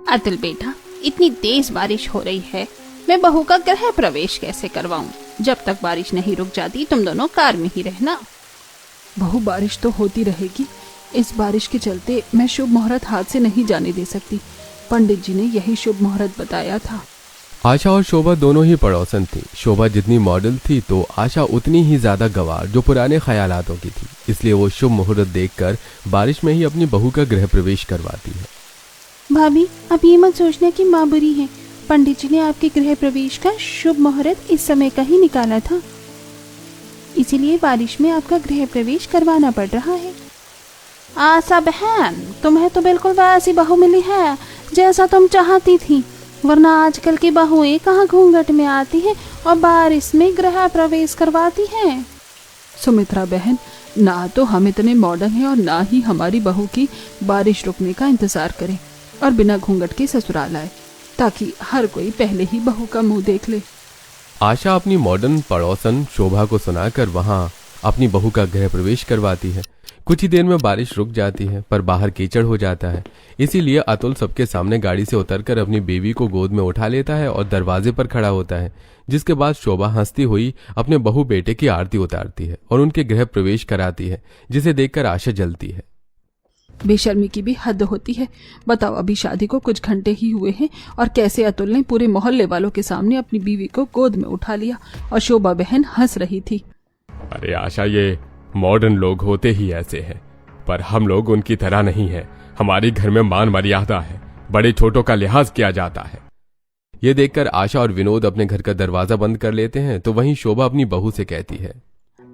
अतुल बेटा, इतनी तेज बारिश हो रही है, मैं बहू का गृह प्रवेश कैसे करवाऊं? जब तक बारिश नहीं रुक जाती तुम दोनों कार में ही रहना। बहू, बारिश तो होती रहेगी। इस बारिश के चलते मैं शुभ मुहूर्त हाथ से नहीं जाने दे सकती। पंडित जी ने यही शुभ मुहूर्त बताया था। आशा और शोभा दोनों ही पड़ोसन थी। शोभा जितनी मॉडल थी तो आशा उतनी ही ज्यादा गंवार, जो पुराने ख्यालातों की थी। इसलिए वो शुभ मुहूर्त देखकर बारिश में ही अपनी बहू का गृह प्रवेश करवाती है। भाभी, अब ये मत सोचना कि माँ बुरी है। पंडित जी ने आपके गृह प्रवेश का शुभ मुहूर्त इस समय का ही निकाला था, इसीलिए बारिश में आपका गृह प्रवेश करवाना पड़ रहा है। आशा बहन, तुम्हें तो बिल्कुल वैसी बहू मिली है जैसा तुम चाहती थी, वरना आजकल की बहुएं कहाँ घूंघट में आती हैं और बारिश में गृह प्रवेश करवाती हैं। सुमित्रा बहन, ना तो हम इतने मॉडर्न हैं और ना ही हमारी बहू की बारिश रुकने का इंतजार करें और बिना घूंघट के ससुराल आए, ताकि हर कोई पहले ही बहू का मुंह देख ले। आशा अपनी मॉडर्न पड़ोसन शोभा को सुनाकर वहां अपनी बहू का गृह प्रवेश करवाती है। कुछ ही देर में बारिश रुक जाती है, पर बाहर कीचड़ हो जाता है। इसीलिए अतुल सबके सामने गाड़ी से उतरकर अपनी बीवी को गोद में उठा लेता है और दरवाजे पर खड़ा होता है। जिसके बाद शोभा हंसती हुई अपने बहू बेटे की आरती उतारती है और उनके गृह प्रवेश कराती है, जिसे देखकर आशा जलती है। बेशर्मी की भी हद होती है। बताओ, अभी शादी को कुछ घंटे ही हुए हैं और कैसे अतुल ने पूरे मोहल्ले वालों के सामने अपनी बीवी को गोद में उठा लिया और शोभा बहन हंस रही थी। अरे आशा, ये मॉडर्न लोग होते ही ऐसे हैं, पर हम लोग उनकी तरह नहीं हैं। हमारे घर में मान मर्यादा है, बड़े छोटों का लिहाज किया जाता है। ये देखकर आशा और विनोद अपने घर का दरवाजा बंद कर लेते हैं, तो वहीं शोभा अपनी बहू से कहती है,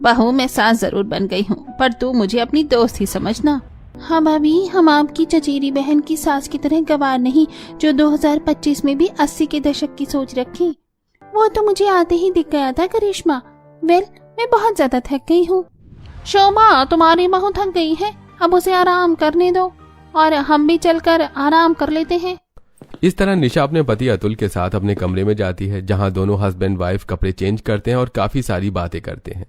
बहू, मैं सास जरूर बन गई हूँ, पर तू मुझे अपनी दोस्त ही समझना। हाँ भाभी, हम आपकी चचेरी बहन की सास की तरह गवार नहीं, जो 2025 में भी 80 के दशक की सोच रखी। वो तो मुझे आते ही दिख गया था करिश्मा। वेल, मैं बहुत ज्यादा थक गई हूँ। शोभा, तुम्हारी बहू थक गई है, अब उसे आराम करने दो और हम भी चलकर आराम कर लेते हैं। इस तरह निशा अपने पति अतुल के साथ अपने कमरे में जाती है, जहां दोनों हस्बैंड वाइफ कपड़े चेंज करते हैं और काफी सारी बातें करते हैं।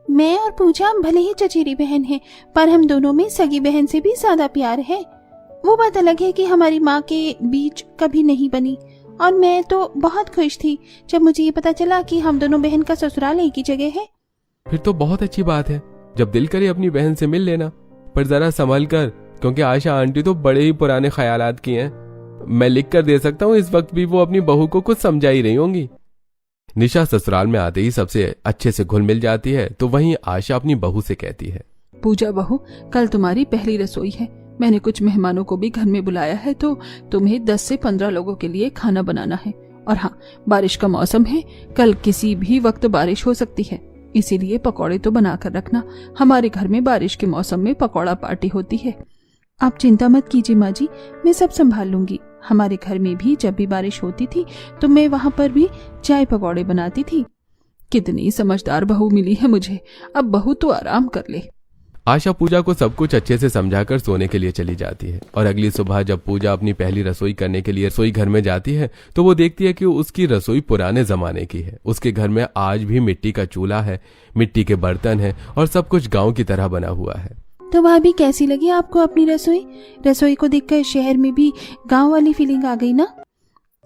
मैं और पूजा भले ही चचेरी बहन है, पर हम दोनों में सगी बहन से भी ज्यादा प्यार है। वो बात अलग है कि हमारी माँ के बीच कभी नहीं बनी, और मैं तो बहुत खुश थी जब मुझे ये पता चला कि हम दोनों बहन का ससुराल एक ही जगह है। फिर तो बहुत अच्छी बात है। जब दिल करे अपनी बहन से मिल लेना, पर जरा संभल कर, क्योंकि आशा आंटी तो बड़े ही पुराने ख्यालात की हैं। मैं लिख कर दे सकता हूँ, इस वक्त भी वो अपनी बहू को कुछ समझा ही रही होंगी। निशा ससुराल में आते ही सबसे अच्छे से घुल मिल जाती है, तो वहीं आशा अपनी बहू से कहती है, पूजा बहू, कल तुम्हारी पहली रसोई है। मैंने कुछ मेहमानों को भी घर में बुलाया है, तो तुम्हें 10 से 15 लोगों के लिए खाना बनाना है। और हाँ, बारिश का मौसम है, कल किसी भी वक्त बारिश हो सकती है, इसीलिए पकौड़े तो बनाकर रखना। हमारे घर में बारिश के मौसम में पकौड़ा पार्टी होती है। आप चिंता मत कीजिए माँ जी, मैं सब संभाल लूंगी। हमारे घर में भी जब भी बारिश होती थी तो मैं वहां पर भी चाय पकौड़े बनाती थी। कितनी समझदार बहू मिली है मुझे, अब बहू तो आराम कर ले। आशा पूजा को सब कुछ अच्छे से समझाकर सोने के लिए चली जाती है। और अगली सुबह जब पूजा अपनी पहली रसोई करने के लिए रसोई घर में जाती है, तो वो देखती है कि उसकी रसोई पुराने जमाने की है। उसके घर में आज भी मिट्टी का चूल्हा है, मिट्टी के बर्तन है और सब कुछ गाँव की तरह बना हुआ है। तो भाभी, कैसी लगी आपको अपनी रसोई? रसोई को देखकर शहर में भी गांव वाली फीलिंग आ गई ना?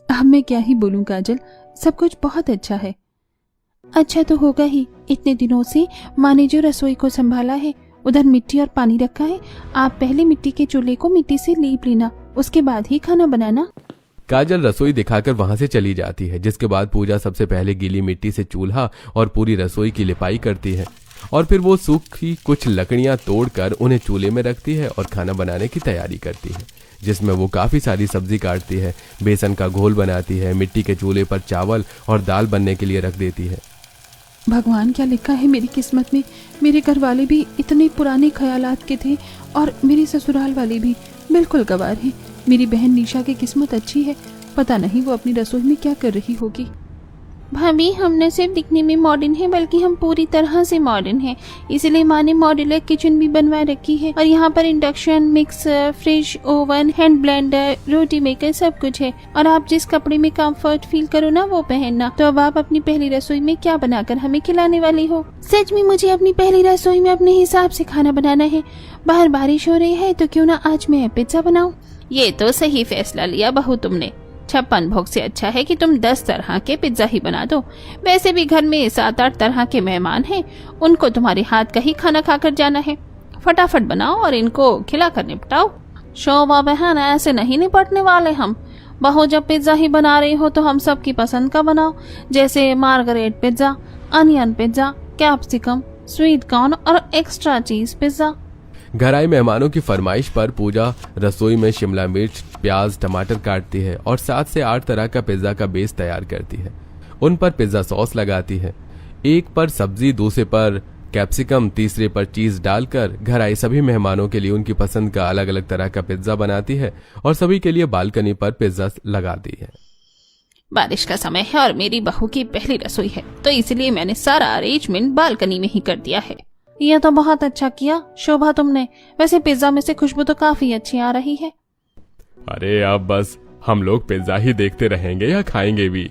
अब मैं क्या ही बोलूं काजल, सब कुछ बहुत अच्छा है। अच्छा तो होगा ही, इतने दिनों से माँ ने जो रसोई को संभाला है, उधर मिट्टी और पानी रखा है। आप पहले मिट्टी के चूल्हे को मिट्टी से लीप लेना, उसके बाद ही खाना बनाना। काजल रसोई दिखाकर वहां से चली जाती है, जिसके बाद पूजा सबसे पहले गीली मिट्टी से चूल्हा और पूरी रसोई की लिपाई करती है। और फिर वो सूखी कुछ लकड़ियां तोड़कर उन्हें चूल्हे में रखती है और खाना बनाने की तैयारी करती है, जिसमें वो काफी सारी सब्जी काटती है, बेसन का घोल बनाती है, मिट्टी के चूल्हे पर चावल और दाल बनने के लिए रख देती है। भगवान, क्या लिखा है मेरी किस्मत में। मेरे घर वाले भी इतने पुराने ख्यालात के थे और मेरे ससुराल वाले भी बिल्कुल गवार हैं। मेरी बहन निशा की किस्मत अच्छी है, पता नहीं वो अपनी रसोई में क्या कर रही होगी। भाभी, हम न सिर्फ दिखने में मॉडर्न है, बल्कि हम पूरी तरह से मॉडर्न हैं। इसलिए माँ ने मॉड्यूलर किचन भी बनवा रखी है और यहाँ पर induction, mixer, fridge, oven, hand blender, रोटी मेकर सब कुछ है। और आप जिस कपड़े में कंफर्ट फील करो ना, वो पहनना। तो अब आप अपनी पहली रसोई में क्या बनाकर हमें खिलाने वाली हो? सच में मुझे अपनी पहली रसोई में अपने हिसाब से खाना बनाना है। बाहर बारिश हो रही है, तो क्यों ना आज मैं पिज्जा बनाऊं। ये तो सही फैसला लिया बहू तुमने। 56 भोग से अच्छा है कि तुम 10 तरह के पिज्जा ही बना दो। वैसे भी घर में 7-8 तरह के मेहमान हैं, उनको तुम्हारे हाथ का ही खाना खाकर जाना है। फटाफट बनाओ और इनको खिलाकर निपटाओ। शोभा बहन, ऐसे नहीं निपटने वाले हम। बहू जब पिज्जा ही बना रही हो तो हम सबकी पसंद का बनाओ, जैसे Margaret pizza, onion pizza, capsicum, sweet corn और एक्स्ट्रा चीज पिज्जा। घर आए मेहमानों की फरमाइश पर पूजा रसोई में शिमला मिर्च, प्याज, टमाटर काटती है और 7 से 8 तरह का पिज्जा का बेस तैयार करती है। उन पर पिज्जा सॉस लगाती है। एक पर सब्जी, दूसरे पर कैप्सिकम, तीसरे पर चीज डालकर घर आए सभी मेहमानों के लिए उनकी पसंद का अलग अलग तरह का पिज्जा बनाती है और सभी के लिए बालकनी पर पिज्जा लगाती है। बारिश का समय है और मेरी बहू की पहली रसोई है, तो इसलिए मैंने सारा अरेंजमेंट बालकनी में ही कर दिया है। यह तो बहुत अच्छा किया शोभा तुमने। वैसे पिज्जा में से खुशबू तो काफी अच्छी आ रही है। अरे अब बस हम लोग पिज्जा ही देखते रहेंगे या खाएंगे भी?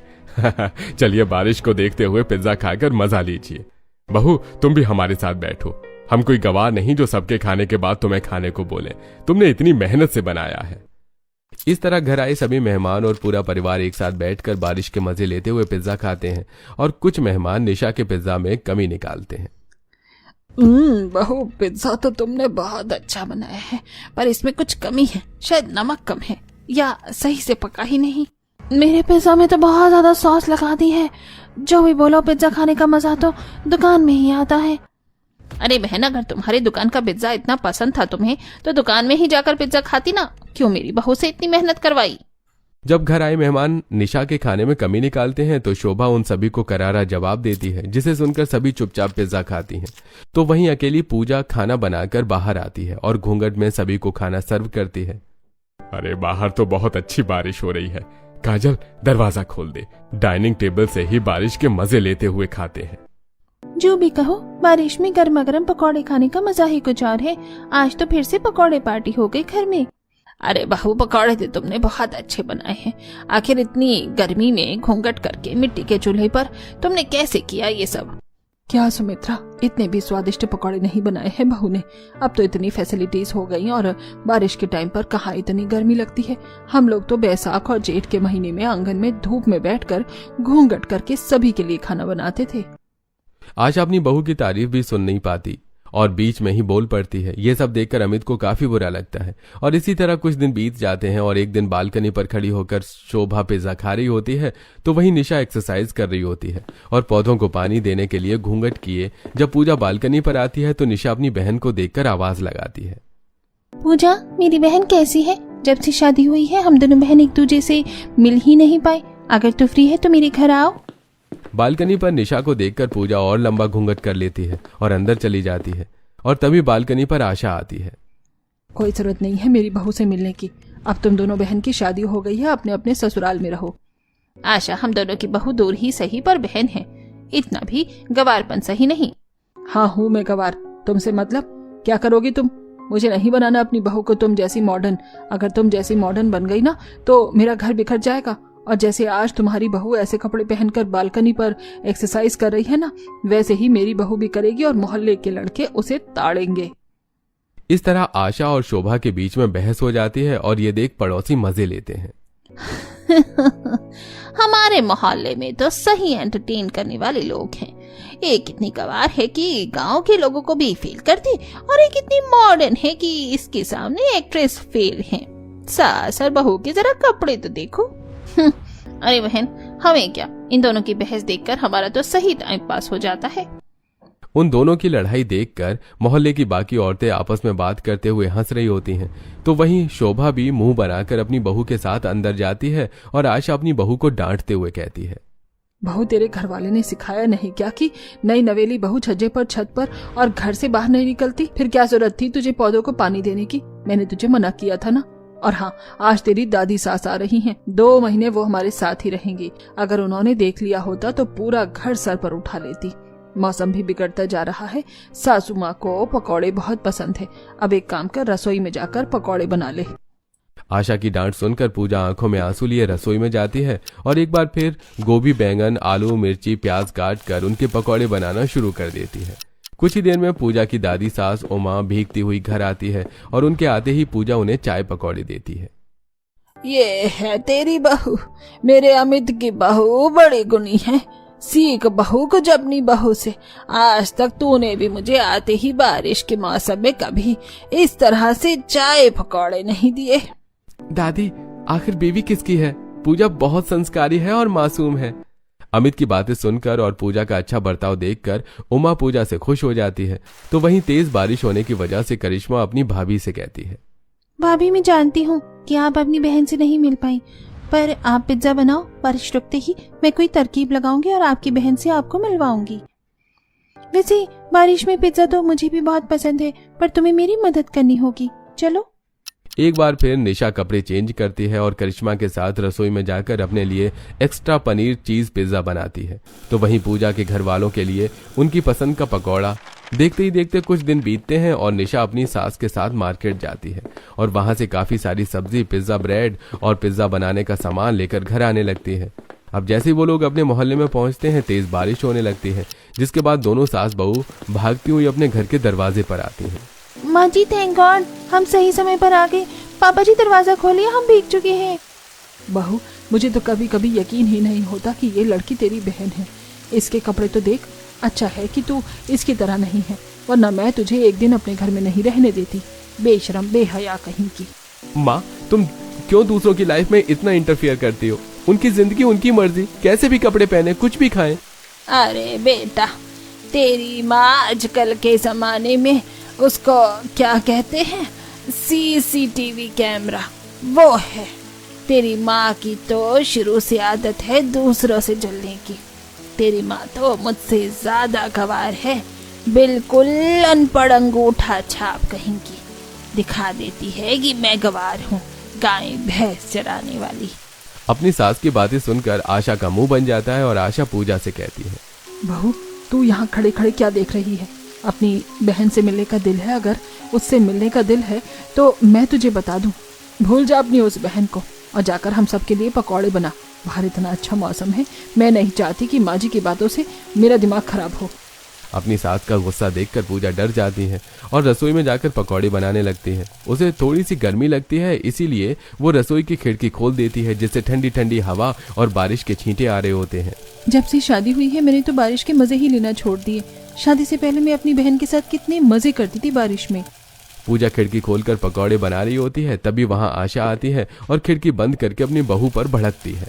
चलिए बारिश को देखते हुए पिज्जा खाकर मजा लीजिए। बहू, तुम भी हमारे साथ बैठो। हम कोई गवाह नहीं जो सबके खाने के बाद तुम्हें खाने को बोले। तुमने इतनी मेहनत से बनाया है। इस तरह घर आए सभी मेहमान और पूरा परिवार एक साथ बैठकर बारिश के मजे लेते हुए पिज्जा खाते हैं और कुछ मेहमान निशा के पिज्जा में कमी निकालते हैं। बहू, पिज्जा तो तुमने बहुत अच्छा बनाया है, पर इसमें कुछ कमी है। शायद नमक कम है या सही से पका ही नहीं। मेरे पिज्जा में तो बहुत ज्यादा सॉस लगा दी है। जो भी बोलो, पिज्जा खाने का मजा तो दुकान में ही आता है। अरे बहन, अगर तुम्हारी दुकान का पिज्जा इतना पसंद था तुम्हें, तो दुकान में ही जाकर पिज्जा खाती ना। क्यों मेरी बहू से इतनी मेहनत करवाई? जब घर आए मेहमान निशा के खाने में कमी निकालते हैं तो शोभा उन सभी को करारा जवाब देती है, जिसे सुनकर सभी चुपचाप पिज्जा खाती हैं। तो वहीं अकेली पूजा खाना बनाकर बाहर आती है और घूंघट में सभी को खाना सर्व करती है। अरे बाहर तो बहुत अच्छी बारिश हो रही है। काजल, दरवाजा खोल दे। डाइनिंग टेबल से ही बारिश के मजे लेते हुए खाते हैं। जो भी कहो, बारिश में गर्मा गर्म पकौड़े खाने का मजा ही कुछ और है। आज तो फिर से पकौड़े पार्टी हो गई घर में। अरे बहू, पकौड़े तो तुमने बहुत अच्छे बनाए हैं। आखिर इतनी गर्मी में घूंघट करके मिट्टी के चूल्हे पर तुमने कैसे किया ये सब? क्या सुमित्रा, इतने भी स्वादिष्ट पकौड़े नहीं बनाए हैं बहू ने। अब तो इतनी फैसिलिटीज हो गई और बारिश के टाइम पर कहाँ इतनी गर्मी लगती है। हम लोग तो बैसाख और जेठ के महीने में आंगन में धूप में बैठकर घूंघट करके सभी के लिए खाना बनाते थे। आशा अपनी बहू की तारीफ भी सुन नहीं पाती और बीच में ही बोल पड़ती है। ये सब देखकर अमित को काफी बुरा लगता है और इसी तरह कुछ दिन बीत जाते हैं और एक दिन बालकनी पर खड़ी होकर शोभा पिज्जा खा रही होती है तो वहीं निशा एक्सरसाइज कर रही होती है और पौधों को पानी देने के लिए घूंघट किए जब पूजा बालकनी पर आती है तो निशा अपनी बहन को देखकर आवाज लगाती है। पूजा, मेरी बहन कैसी है? जब से शादी हुई है हम दोनों बहन एक दूसरे से मिल ही नहीं पाए। अगर तू फ्री है तो मेरे घर आओ। बालकनी पर निशा को देखकर पूजा और लंबा घूंघट कर लेती है और अंदर चली जाती है और तभी बालकनी पर आशा आती है। कोई जरूरत नहीं है मेरी बहू से मिलने की। अब तुम दोनों बहन की शादी हो गई है, अपने अपने ससुराल में रहो। आशा, हम दोनों की बहू दूर ही सही पर बहन है। इतना भी गवारपन सही नहीं। हाँ हूँ मैं गवार। तुमसे मतलब क्या करोगी तुम? मुझे नहीं बनाना अपनी बहू को तुम जैसी मॉडर्न। अगर तुम जैसी मॉडर्न बन गई ना तो मेरा घर बिखर जाएगा। और जैसे आज तुम्हारी बहू ऐसे कपड़े पहनकर बालकनी पर एक्सरसाइज कर रही है ना, वैसे ही मेरी बहू भी करेगी और मोहल्ले के लड़के उसे ताड़ेंगे। इस तरह आशा और शोभा के बीच में बहस हो जाती है और ये देख पड़ोसी मजे लेते हैं। हमारे मोहल्ले में तो सही एंटरटेन करने वाले लोग हैं। एक इतनी गवार है कि गांव के लोगों को भी फेल करती और एक इतनी मॉडर्न है कि इसके सामने एक्ट्रेस फेल है। सास और बहू के जरा कपड़े तो देखो। अरे बहन, हमें क्या, इन दोनों की बहस देखकर हमारा तो सही टाइम पास हो जाता है। उन दोनों की लड़ाई देखकर मोहल्ले की बाकी औरतें आपस में बात करते हुए हंस रही होती हैं। तो वहीं शोभा भी मुंह बनाकर अपनी बहू के साथ अंदर जाती है और आशा अपनी बहू को डांटते हुए कहती है, बहू, तेरे घर वाले ने सिखाया नहीं क्या कि नई नवेली बहू छज्जे पर, छत पर और घर से बाहर नहीं निकलती? फिर क्या जरूरत थी तुझे पौधों को पानी देने की? मैंने तुझे मना किया था ना। और हाँ, आज तेरी दादी सास आ रही हैं। 2 महीने वो हमारे साथ ही रहेंगी। अगर उन्होंने देख लिया होता तो पूरा घर सर पर उठा लेती। मौसम भी बिगड़ता जा रहा है। सासू माँ को पकौड़े बहुत पसंद है। अब एक काम कर, रसोई में जाकर पकौड़े बना ले। आशा की डांट सुनकर पूजा आंखों में आंसू लिए रसोई में जाती है और एक बार फिर गोभी, बैंगन, आलू, मिर्ची, प्याज काट कर उनके पकौड़े बनाना शुरू कर देती है। कुछ ही देर में पूजा की दादी सास उमा भीगती हुई घर आती है और उनके आते ही पूजा उन्हें चाय पकौड़े देती है। ये है तेरी बहू। मेरे अमित की बहू बड़ी गुणी है। सीख बहू कुछ अपनी बहू से। आज तक तूने भी मुझे आते ही बारिश के मौसम में कभी इस तरह से चाय पकौड़े नहीं दिए। दादी, आखिर बेबी किसकी है? पूजा बहुत संस्कारी है और मासूम है। अमित की बातें सुनकर और पूजा का अच्छा बर्ताव देखकर उमा पूजा से खुश हो जाती है। तो वहीं तेज बारिश होने की वजह से करिश्मा अपनी भाभी से कहती है, भाभी मैं जानती हूँ कि आप अपनी बहन से नहीं मिल पाई, पर आप पिज्जा बनाओ, बारिश रुकते ही मैं कोई तरकीब लगाऊंगी और आपकी बहन से आपको मिलवाऊंगी। वैसे बारिश में पिज्जा तो मुझे भी बहुत पसंद है, पर तुम्हें मेरी मदद करनी होगी। चलो। एक बार फिर निशा कपड़े चेंज करती है और करिश्मा के साथ रसोई में जाकर अपने लिए एक्स्ट्रा पनीर चीज पिज्जा बनाती है। तो वहीं पूजा के घर वालों के लिए उनकी पसंद का पकौड़ा। देखते ही देखते कुछ दिन बीतते हैं और निशा अपनी सास के साथ मार्केट जाती है और वहां से काफी सारी सब्जी, पिज्जा, ब्रेड और पिज्जा बनाने का सामान लेकर घर आने लगती है। अब जैसे ही वो लोग अपने मोहल्ले में पहुंचते हैं, तेज बारिश होने लगती है, जिसके बाद दोनों सास बहू भागती हुई अपने घर के दरवाजे पर आती हैं। माँ जी, थैंक गॉड, हम सही समय पर आ गए। पापा जी दरवाजा खोलिए, हम भीग चुके हैं। बहू, मुझे तो कभी कभी यकीन ही नहीं होता कि ये लड़की तेरी बहन है। इसके कपड़े तो देख, अच्छा है कि तू इसकी तरह नहीं है, वरना मैं तुझे एक दिन अपने घर में नहीं रहने देती। बेशरम, बेहया कहीं की। माँ, तुम क्यों दूसरों की लाइफ में इतना इंटरफियर करती हो? उनकी जिंदगी, उनकी मर्जी, कैसे भी कपड़े पहने, कुछ भी खाएं। अरे बेटा, तेरी माँ आजकल के जमाने में उसको क्या कहते हैं, CCTV कैमरा, वो है। तेरी माँ की तो शुरू से आदत है दूसरों से जलने की। तेरी माँ तो मुझसे ज्यादा गवार है, बिल्कुल अनपढ़ अंगूठा छाप कहीं की। दिखा देती है कि मैं गवार हूँ, गाय भैंस चराने वाली। अपनी सास की बातें सुनकर आशा का मुंह बन जाता है और आशा पूजा से कहती है, बहू, तू यहाँ खड़े खड़े क्या देख रही है? अपनी बहन से मिलने का दिल है? अगर उससे मिलने का दिल है तो मैं तुझे बता दूं, भूल जा अपनी उस बहन को और जाकर हम सबके लिए पकौड़े बना। बाहर इतना अच्छा मौसम है, मैं नहीं चाहती कि माँ जी की बातों से मेरा दिमाग खराब हो। अपनी सास का गुस्सा देखकर पूजा डर जाती है और रसोई में जाकर पकौड़े बनाने लगती है। उसे थोड़ी सी गर्मी लगती है, इसीलिए वो रसोई की खिड़की खोल देती है, जिससे ठंडी ठंडी हवा और बारिश के छींटे आ रहे होते हैं। जब से शादी हुई है मैंने तो बारिश के मजे ही लेना छोड़ दिए। शादी से पहले मैं अपनी बहन के साथ कितने मजे करती थी बारिश में। पूजा खिड़की खोलकर पकौड़े बना रही होती है, तभी वहाँ आशा आती है और खिड़की बंद करके अपनी बहू पर भड़कती है।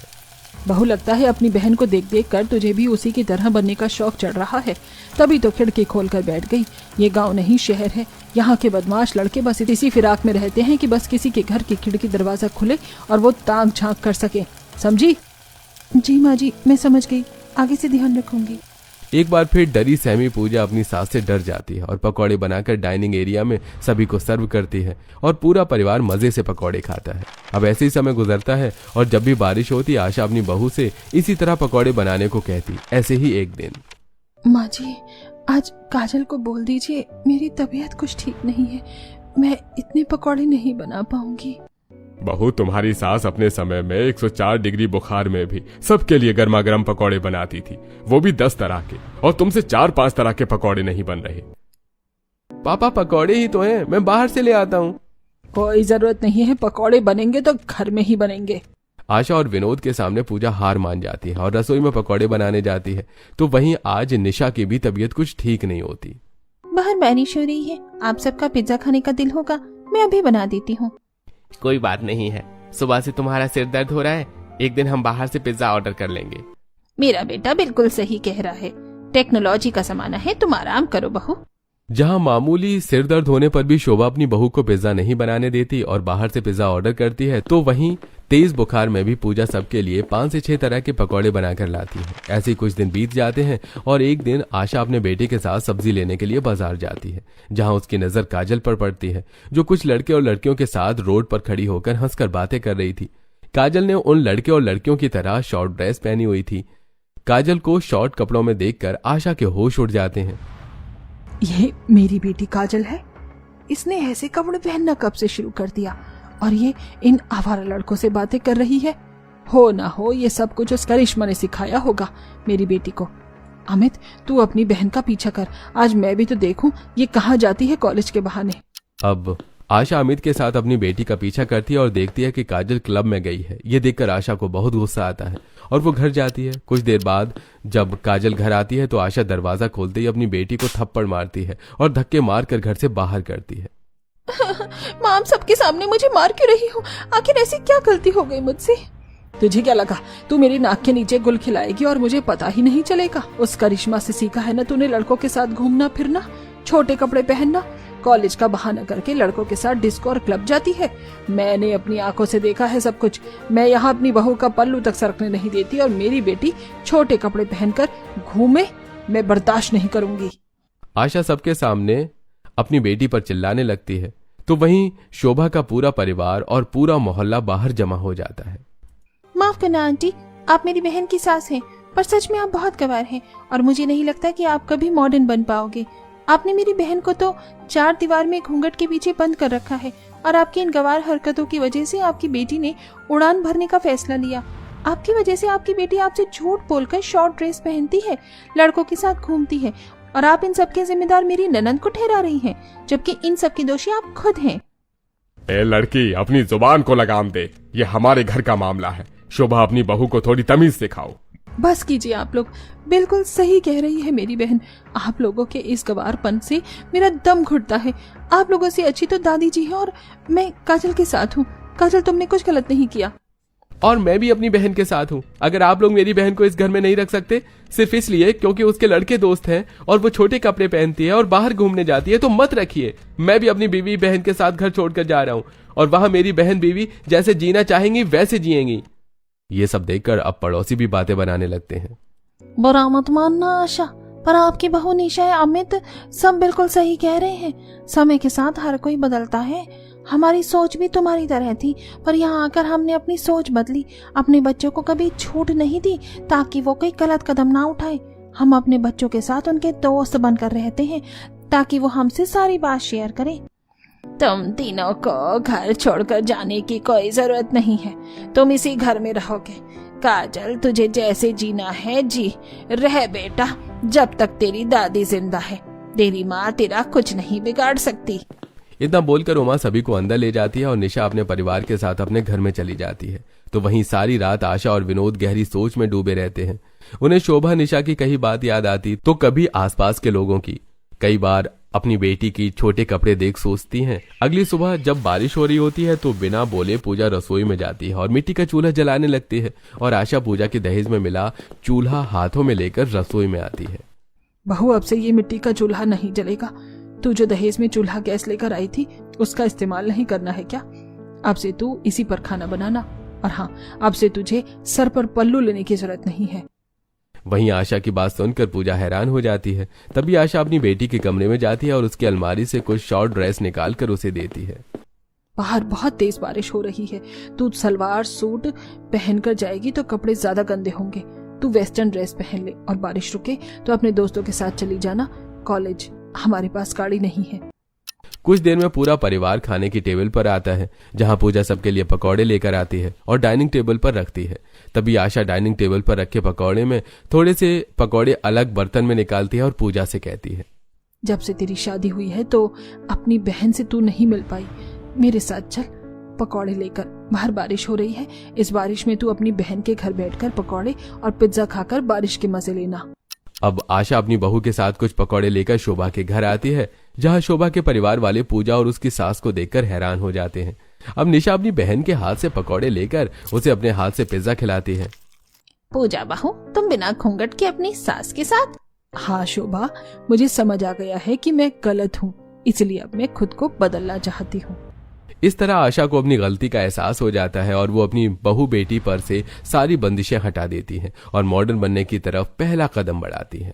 बहू, लगता है अपनी बहन को देख देख कर तुझे भी उसी की तरह बनने का शौक चढ़ रहा है, तभी तो खिड़की खोलकर बैठ गई। ये गांव नहीं शहर है। यहाँ के बदमाश लड़के बस इसी फिराक में रहते हैं कि बस किसी के घर की खिड़की दरवाजा खुले और वो ताक झांक कर सके। समझी? जी माँ जी, मैं समझ गई, आगे से ध्यान रखूंगी। एक बार फिर डरी सहमी पूजा अपनी सास से डर जाती है और पकौड़े बनाकर डाइनिंग एरिया में सभी को सर्व करती है और पूरा परिवार मजे से पकौड़े खाता है। अब ऐसे ही समय गुजरता है और जब भी बारिश होती, आशा अपनी बहू से इसी तरह पकौड़े बनाने को कहती। ऐसे ही एक दिन, माँ जी, आज काजल को बोल दीजिए मेरी तबीयत कुछ ठीक नहीं है, मैं इतने पकौड़े नहीं बना पाऊंगी। बहू, तुम्हारी सास अपने समय में 104 डिग्री बुखार में भी सबके लिए गर्मा गर्म पकौड़े बनाती थी, वो भी 10 तरह के, और तुमसे 4-5 तरह के पकौड़े नहीं बन रहे। पापा, पकौड़े ही तो हैं, मैं बाहर से ले आता हूँ। कोई जरूरत नहीं है, पकौड़े बनेंगे तो घर में ही बनेंगे। आशा और विनोद के सामने पूजा हार मान जाती है और रसोई में पकौड़े बनाने जाती है। तो वहीं आज निशा की भी तबीयत कुछ ठीक नहीं होती। बाहर बारिश हो रही है, आप सबका पिज्जा खाने का दिल होगा, मैं अभी बना देती हूँ। कोई बात नहीं है, सुबह से तुम्हारा सिर दर्द हो रहा है, एक दिन हम बाहर से पिज्जा ऑर्डर कर लेंगे। मेरा बेटा बिल्कुल सही कह रहा है, टेक्नोलॉजी का जमाना है, तुम आराम करो बहू। जहां मामूली सिर दर्द होने पर भी शोभा अपनी बहू को पिज्जा नहीं बनाने देती और बाहर से पिज्जा ऑर्डर करती है, तो वहीं तेज बुखार में भी पूजा सबके लिए 5 से 6 तरह के पकौड़े बनाकर लाती है। ऐसे कुछ दिन बीत जाते हैं और एक दिन आशा अपने बेटे के साथ सब्जी लेने के लिए बाजार जाती है, जहां उसकी नजर काजल पर पड़ती है, जो कुछ लड़के और लड़कियों के साथ रोड पर खड़ी होकर हंसकर बातें कर रही थी। काजल ने उन लड़के और लड़कियों की तरह शॉर्ट ड्रेस पहनी हुई थी। काजल को शॉर्ट कपड़ों में देखकर आशा के होश उड़ जाते हैं। ये मेरी बेटी काजल है, इसने ऐसे कपड़े पहनना कब से शुरू कर दिया और ये इन आवारा लड़कों से बातें कर रही है। हो ना हो ये सब कुछ उस करिश्मा ने सिखाया होगा मेरी बेटी को। अमित, तू अपनी बहन का पीछा कर, आज मैं भी तो देखूं ये कहाँ जाती है कॉलेज के बहाने। अब आशा अमित के साथ अपनी बेटी का पीछा करती है और देखती है कि काजल क्लब में गई है। ये देखकर आशा को बहुत गुस्सा आता है और वो घर जाती है। कुछ देर बाद जब काजल घर आती है तो आशा दरवाजा खोलते ही अपनी बेटी को थप्पड़ मारती है और धक्के मारकर घर से बाहर करती है। माँ, आप सबके सामने मुझे मार क्यों रही हो? आखिर ऐसी क्या गलती हो गई मुझसे? तुझे क्या लगा तू मेरी नाक के नीचे गुल खिलाएगी और मुझे पता ही नहीं चलेगा? उस करिश्मा से सीखा है ना तूने लड़कों के साथ घूमना फिरना, छोटे कपड़े पहनना, कॉलेज का बहाना करके लड़कों के साथ डिस्को और क्लब जाती है। मैंने अपनी आंखों से देखा है सब कुछ। मैं यहाँ अपनी बहू का पल्लू तक सरकने नहीं देती और मेरी बेटी छोटे कपड़े पहनकर घूमे, मैं बर्दाश्त नहीं करूंगी। आशा सबके सामने अपनी बेटी पर चिल्लाने लगती है तो वहीं शोभा का पूरा परिवार और पूरा मोहल्ला बाहर जमा हो जाता है। माफ करना आंटी, आप मेरी बहन की सास हैं, पर सच में आप बहुत गंवार हैं और मुझे नहीं लगता कि आप कभी मॉडर्न बन पाओगे। आपने मेरी बहन को तो 4 दीवार में घूंघट के पीछे बंद कर रखा है और आपकी इन गंवार हरकतों की वजह से आपकी बेटी ने उड़ान भरने का फैसला लिया। आपकी वजह से आपकी बेटी आपसे झूठ बोलकर शॉर्ट ड्रेस पहनती है, लड़कों के साथ घूमती है और आप इन सबके जिम्मेदार मेरी ननद को ठहरा रही हैं, जबकि इन सब की दोषी आप खुद हैं। ए लड़की, अपनी जुबान को लगाम दे, ये हमारे घर का मामला है। शोभा, अपनी बहू को थोड़ी तमीज सिखाओ। बस कीजिए आप लोग, बिल्कुल सही कह रही है मेरी बहन। आप लोगों के इस गवारपन से मेरा दम घुटता है। आप लोगों से अच्छी तो दादी जी है और मैं काजल के साथ हूँ। काजल, तुमने कुछ गलत नहीं किया। और मैं भी अपनी बहन के साथ हूँ। अगर आप लोग मेरी बहन को इस घर में नहीं रख सकते सिर्फ इसलिए क्योंकि उसके लड़के दोस्त हैं और वो छोटे कपड़े पहनती है और बाहर घूमने जाती है, तो मत रखिए। मैं भी अपनी बीवी बहन के साथ घर छोड़कर जा रहा हूँ और वहां मेरी बहन बीवी जैसे जीना चाहेंगी वैसे जिएंगी। ये सब देखकर अब पड़ोसी भी बातें बनाने लगते हैं। बुरा मत मानना आशा, पर आपकी बहू निशा या अमित सब बिल्कुल सही कह रहे हैं। समय के साथ हर कोई बदलता है। हमारी सोच भी तुम्हारी तरह थी, पर यहाँ आकर हमने अपनी सोच बदली। अपने बच्चों को कभी छूट नहीं दी ताकि वो कोई गलत कदम ना उठाए। हम अपने बच्चों के साथ उनके दोस्त बनकर रहते हैं ताकि वो हमसे सारी बात शेयर करें। तुम तीनों को घर छोड़कर जाने की कोई जरूरत नहीं है। तुम इसी घर में रहोगे। काजल, तुझे जैसे जीना है जी, रह बेटा, जब तक तेरी दादी जिंदा है। तेरी माँ तेरा कुछ नहीं बिगाड़ सकती। इतना बोलकर उमा सभी को अंदर ले जाती है और निशा अपने परिवार के साथ अपने घर में चली जाती है। तो वहीं सारी रात आशा और विनोद गहरी सोच में डूबे रहते हैं। उन्हें शोभा निशा की कई बात याद आती तो कभी आसपास के लोगों की, कई बार अपनी बेटी की छोटे कपड़े देख सोचती हैं। अगली सुबह जब बारिश हो रही होती है तो बिना बोले पूजा रसोई में जाती है और मिट्टी का चूल्हा जलाने लगती है और आशा पूजा के दहेज में मिला चूल्हा हाथों में लेकर रसोई में आती है। बहू, अब से ये मिट्टी का चूल्हा नहीं जलेगा। तू जो दहेज में चूल्हा गैस लेकर आई थी उसका इस्तेमाल नहीं करना है क्या? अब से तू इसी पर खाना बनाना। और हाँ, अब से तुझे सर पर पल्लू लेने की जरूरत नहीं है। वहीं आशा की बात सुनकर पूजा हैरान हो जाती है। तभी आशा अपनी बेटी के कमरे में जाती है और उसकी अलमारी से कुछ शॉर्ट ड्रेस निकालकर उसे देती है। बाहर बहुत तेज बारिश हो रही है। तू सलवार सूट पहनकर जाएगी तो कपड़े ज्यादा गंदे होंगे। तू वेस्टर्न ड्रेस पहन ले और बारिश रुके तो अपने दोस्तों के साथ चली जाना कॉलेज। हमारे पास गाड़ी नहीं है। कुछ देर में पूरा परिवार खाने की टेबल पर आता है, जहां पूजा सबके लिए पकौड़े लेकर आती है और डाइनिंग टेबल पर रखती है। तभी आशा डाइनिंग टेबल पर रखे पकौड़े में थोड़े से पकौड़े अलग बर्तन में निकालती है और पूजा से कहती है, जब से तेरी शादी हुई है तो अपनी बहन से तू नहीं मिल पाई। मेरे साथ चल, पकौड़े लेकर। बाहर बारिश हो रही है। इस बारिश में तू अपनी बहन के घर बैठकर पकौड़े और पिज्जा खाकर बारिश के मजे लेना। अब आशा अपनी बहू के साथ कुछ पकौड़े लेकर शोभा के घर आती है, जहां शोभा के परिवार वाले पूजा और उसकी सास को देखकर हैरान हो जाते हैं। अब निशा अपनी बहन के हाथ से पकौड़े लेकर उसे अपने हाथ से पिज्जा खिलाती है। पूजा बहू, तुम बिना घूंघट के अपनी सास के साथ? हाँ शोभा, मुझे समझ आ गया है कि मैं गलत हूँ, इसलिए अब मैं खुद को बदलना चाहती हूँ। इस तरह आशा को अपनी गलती का एहसास हो जाता है और वो अपनी बहू बेटी पर से सारी बंदिशें हटा देती है और मॉडर्न बनने की तरफ पहला कदम बढ़ाती है।